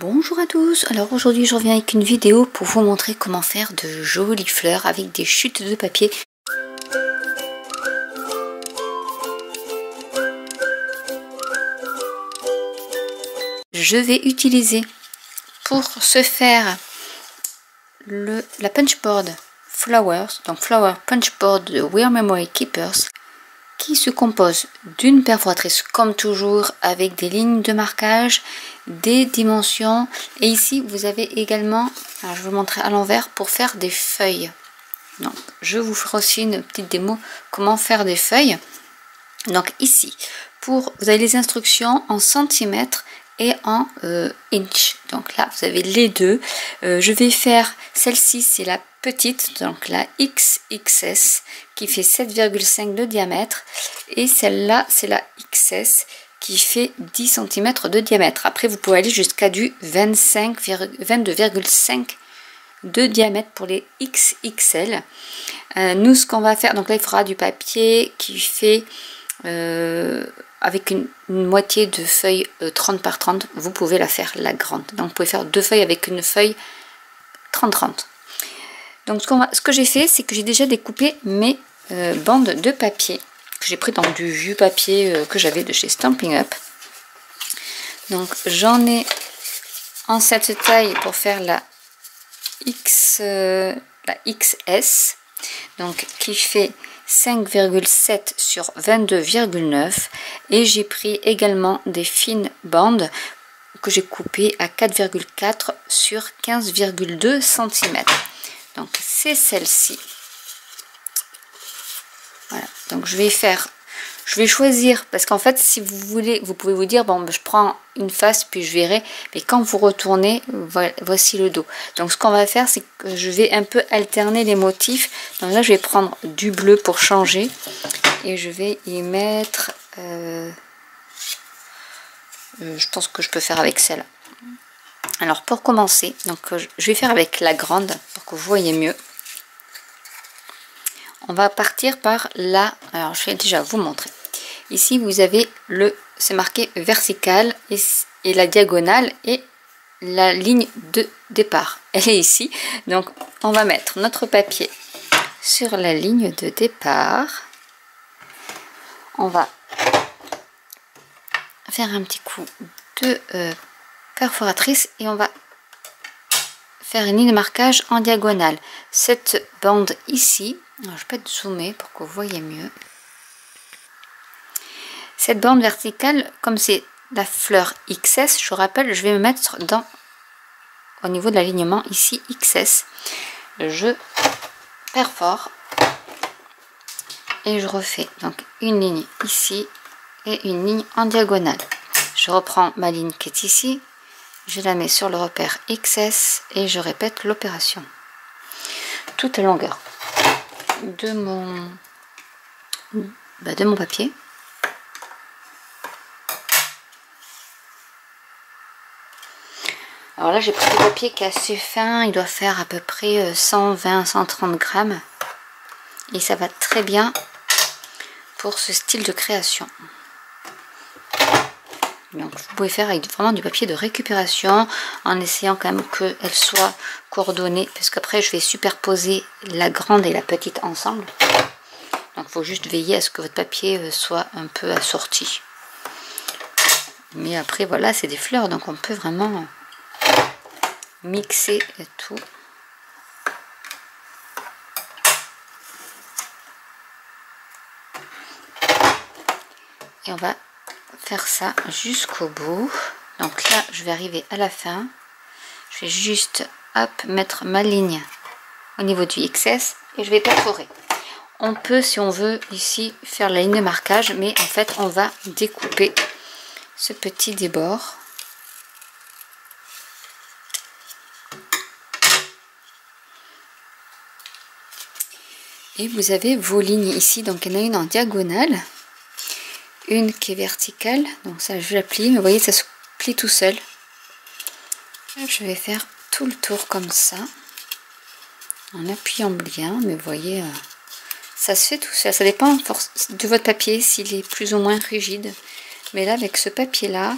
Bonjour à tous, alors aujourd'hui je reviens avec une vidéo pour vous montrer comment faire de jolies fleurs avec des chutes de papier. Je vais utiliser pour ce faire la punchboard Flowers, donc Flower Punchboard de Wear Memory Keepers, qui se compose d'une perforatrice comme toujours avec des lignes de marquage, des dimensions, et ici vous avez également, alors je vais vous montrer à l'envers pour faire des feuilles. Donc je vous ferai aussi une petite démo comment faire des feuilles. Donc ici vous avez les instructions en centimètres et en inch, donc là vous avez les deux. Je vais faire celle-ci, c'est la petite, donc la XXS qui fait 7,5 de diamètre, et celle-là c'est la XS qui fait 10 cm de diamètre. Après vous pouvez aller jusqu'à du 22,5 de diamètre pour les XXL. Nous ce qu'on va faire, donc là il faudra du papier qui fait avec une moitié de feuille 30 par 30, vous pouvez la faire la grande. Donc vous pouvez faire deux feuilles avec une feuille 30-30. Donc ce que j'ai fait, c'est que j'ai déjà découpé mes bandes de papier que j'ai pris dans du vieux papier que j'avais de chez Stampin' Up. Donc j'en ai en cette taille pour faire la XS, donc qui fait 5,7 sur 22,9, et j'ai pris également des fines bandes que j'ai coupées à 4,4 sur 15,2 cm. Donc c'est celle-ci. Voilà, donc je vais choisir, parce qu'en fait si vous voulez, vous pouvez vous dire bon je prends une face puis je verrai, mais quand vous retournez, voici le dos. Donc ce qu'on va faire, c'est que je vais un peu alterner les motifs. Donc là je vais prendre du bleu pour changer, et je vais y mettre je pense que je peux faire avec celle-là. Alors pour commencer, donc je vais faire avec la grande pour que vous voyez mieux. On va partir par là. Alors je vais déjà vous montrer. Ici vous avez c'est marqué vertical et la diagonale et la ligne de départ. Elle est ici. Donc on va mettre notre papier sur la ligne de départ. On va faire un petit coup de perforatrice et on va faire une ligne de marquage en diagonale. Cette bande ici, alors je vais peut-être zoomer pour que vous voyez mieux. Cette bande verticale, comme c'est la fleur XS, je vous rappelle, je vais me mettre au niveau de l'alignement ici XS. Je perfore et je refais donc une ligne ici et une ligne en diagonale. Je reprends ma ligne qui est ici, je la mets sur le repère XS et je répète l'opération. Toute la longueur de mon papier. Alors là j'ai pris du papier qui est assez fin, il doit faire à peu près 120-130 grammes. Et ça va très bien pour ce style de création. Donc vous pouvez faire avec vraiment du papier de récupération en essayant quand même qu'elle soit coordonnée, parce qu'après je vais superposer la grande et la petite ensemble. Donc il faut juste veiller à ce que votre papier soit un peu assorti. Mais après voilà, c'est des fleurs, donc on peut vraiment mixer tout. Et on va faire ça jusqu'au bout. Donc là je vais arriver à la fin, je vais juste hop mettre ma ligne au niveau du XS et je vais perforer. On peut, si on veut, ici faire la ligne de marquage, mais en fait on va découper ce petit débord. Et vous avez vos lignes ici, donc il y en a une en diagonale, une qui est verticale, donc ça je la plie, mais vous voyez ça se plie tout seul. Je vais faire tout le tour comme ça, en appuyant bien, mais vous voyez, ça se fait tout seul. Ça dépend de votre papier, s'il est plus ou moins rigide. Mais là, avec ce papier-là,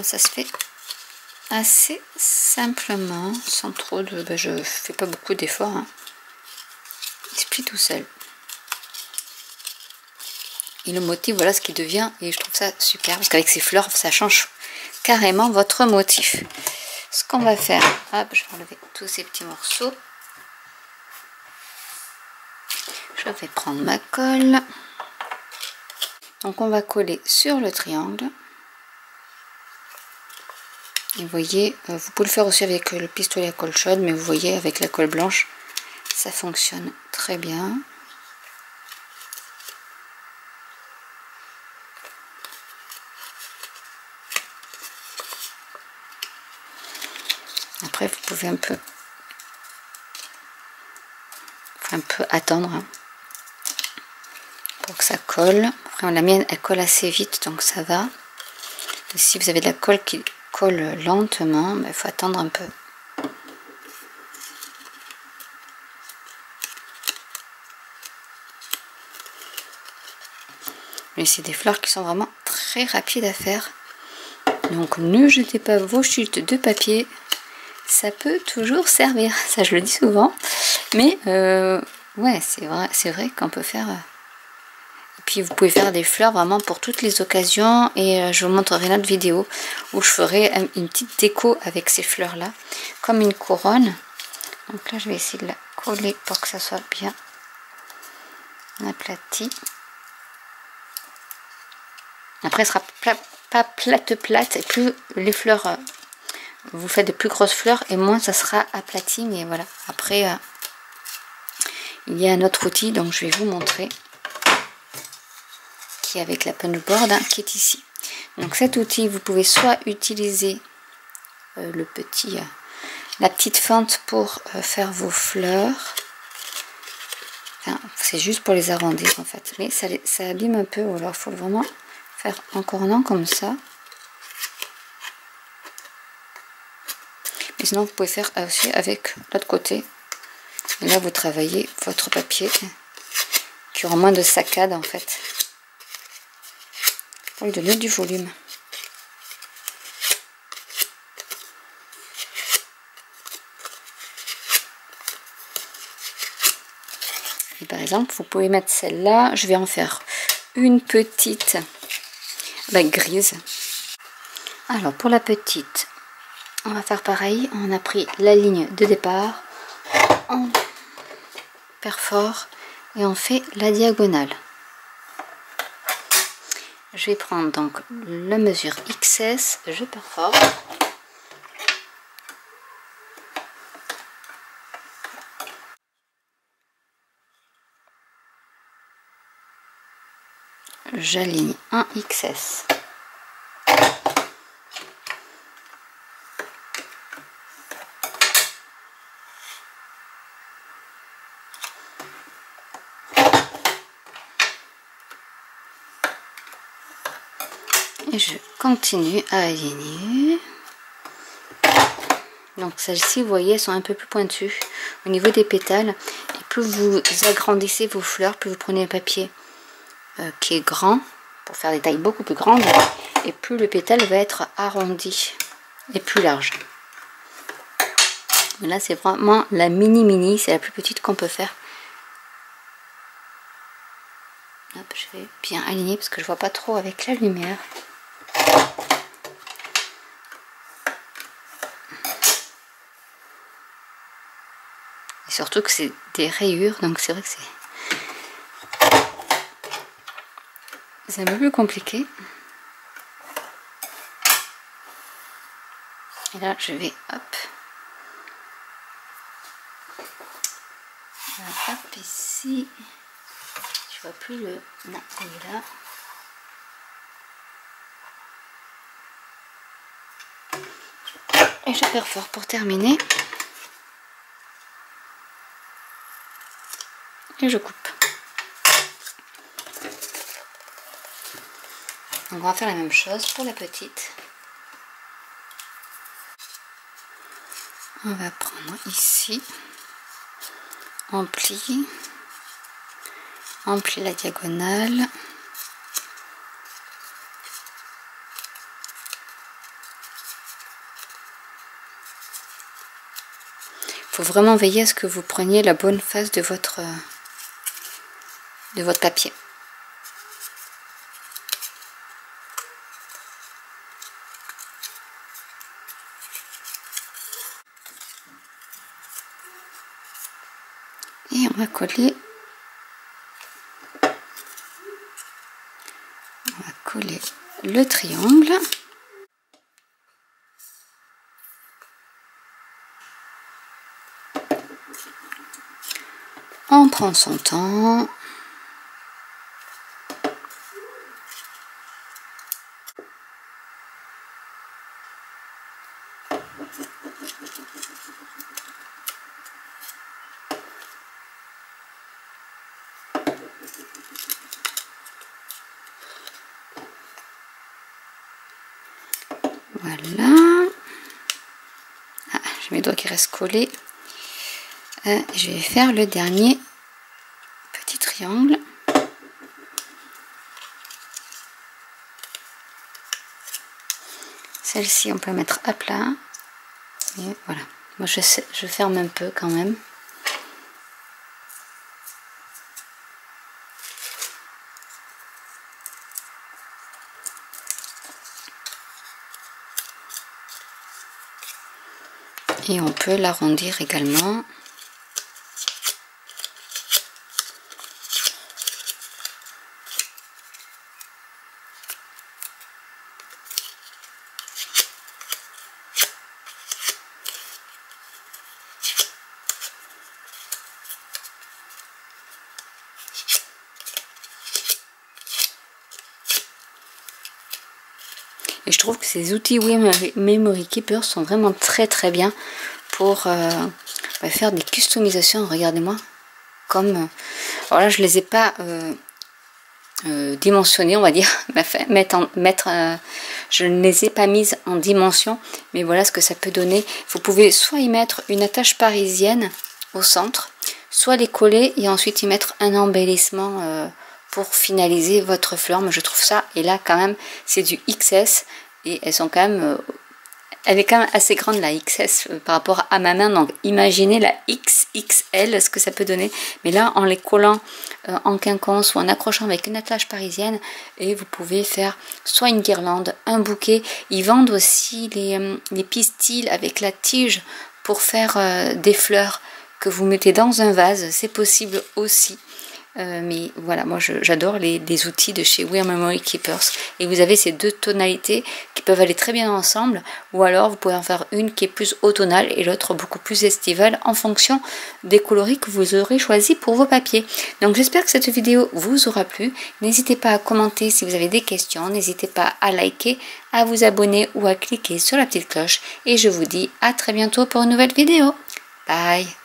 ça se fait assez simplement, sans trop de... Ben, je fais pas beaucoup d'efforts. Hein. Il se plie tout seul. Et le motif, voilà ce qui devient. Et je trouve ça super, parce qu'avec ces fleurs, ça change carrément votre motif. Ce qu'on va faire, hop, je vais enlever tous ces petits morceaux. Je vais prendre ma colle. Donc on va coller sur le triangle. Et vous voyez, vous pouvez le faire aussi avec le pistolet à colle chaude, mais vous voyez avec la colle blanche, ça fonctionne très bien. Après vous pouvez un peu attendre hein, pour que ça colle. Après la mienne elle colle assez vite donc ça va. Et si vous avez de la colle qui colle lentement, il faut attendre un peu. Mais c'est des fleurs qui sont vraiment très rapides à faire. Donc ne jetez pas vos chutes de papier. Ça peut toujours servir. Ça je le dis souvent. Mais ouais c'est vrai qu'on peut faire... Et puis vous pouvez faire des fleurs vraiment pour toutes les occasions. Et je vous montrerai une autre vidéo où je ferai une petite déco avec ces fleurs là. Comme une couronne. Donc là je vais essayer de la coller pour que ça soit bien aplati. Après, ce sera pas plate. Et plus les fleurs, vous faites de plus grosses fleurs, et moins ça sera aplati. Mais voilà. Après, il y a un autre outil, donc je vais vous montrer, qui est avec la punch board, hein, qui est ici. Donc cet outil, vous pouvez soit utiliser la petite fente pour faire vos fleurs. Enfin, c'est juste pour les arrondir en fait. Mais ça abîme un peu, alors il faut vraiment... faire en cornant comme ça. Mais sinon vous pouvez faire aussi avec l'autre côté. Et là vous travaillez votre papier qui aura moins de saccades en fait. Pour lui donner du volume. Et par exemple vous pouvez mettre celle-là. Je vais en faire une petite grise. Alors pour la petite, on va faire pareil. On a pris la ligne de départ, on perfore et on fait la diagonale. Je vais prendre donc la mesure XS, je perfore. J'aligne un XS. Et je continue à aligner. Donc celles-ci, vous voyez, elles sont un peu plus pointues au niveau des pétales. Et plus vous agrandissez vos fleurs, plus vous prenez un papier qui est grand, pour faire des tailles beaucoup plus grandes, et plus le pétale va être arrondi et plus large. Mais là c'est vraiment la mini, c'est la plus petite qu'on peut faire. Hop, je vais bien aligner parce que je vois pas trop avec la lumière. Et surtout que c'est des rayures, donc c'est vrai que c'est un peu plus compliqué. Et là je vais hop. Hop ici. Je vois plus le... Non, il est là. Et je perfore pour terminer. Et je coupe. Donc on va faire la même chose pour la petite. On va prendre ici, on plie la diagonale. Il faut vraiment veiller à ce que vous preniez la bonne face de votre papier. Et on va coller le triangle. On prend son temps. Voilà. Ah, j'ai mes doigts qui restent collés. Je vais faire le dernier petit triangle. Celle-ci, on peut mettre à plat. Et voilà. Moi, je ferme un peu quand même. Et on peut l'arrondir également. Et je trouve que ces outils Memory Keeper sont vraiment très bien pour faire des customisations. Regardez-moi, comme alors là je les ai pas dimensionnés, on va dire, je ne les ai pas mises en dimension, mais voilà ce que ça peut donner. Vous pouvez soit y mettre une attache parisienne au centre, soit les coller et ensuite y mettre un embellissement pour finaliser votre fleur. Mais je trouve ça, et là quand même c'est du XS et elles sont quand même elle est quand même assez grande la XS par rapport à ma main, donc imaginez la XXL ce que ça peut donner. Mais là en les collant en quinconce ou en accrochant avec une attache parisienne, et vous pouvez faire soit une guirlande, un bouquet. Ils vendent aussi les pistils avec la tige pour faire des fleurs que vous mettez dans un vase, c'est possible aussi. Mais voilà, moi j'adore les outils de chez Wear Memory Keepers. Et vous avez ces deux tonalités qui peuvent aller très bien ensemble, ou alors vous pouvez en faire une qui est plus automnale et l'autre beaucoup plus estivale en fonction des coloris que vous aurez choisi pour vos papiers. Donc j'espère que cette vidéo vous aura plu. N'hésitez pas à commenter si vous avez des questions, n'hésitez pas à liker, à vous abonner ou à cliquer sur la petite cloche. Et je vous dis à très bientôt pour une nouvelle vidéo. Bye!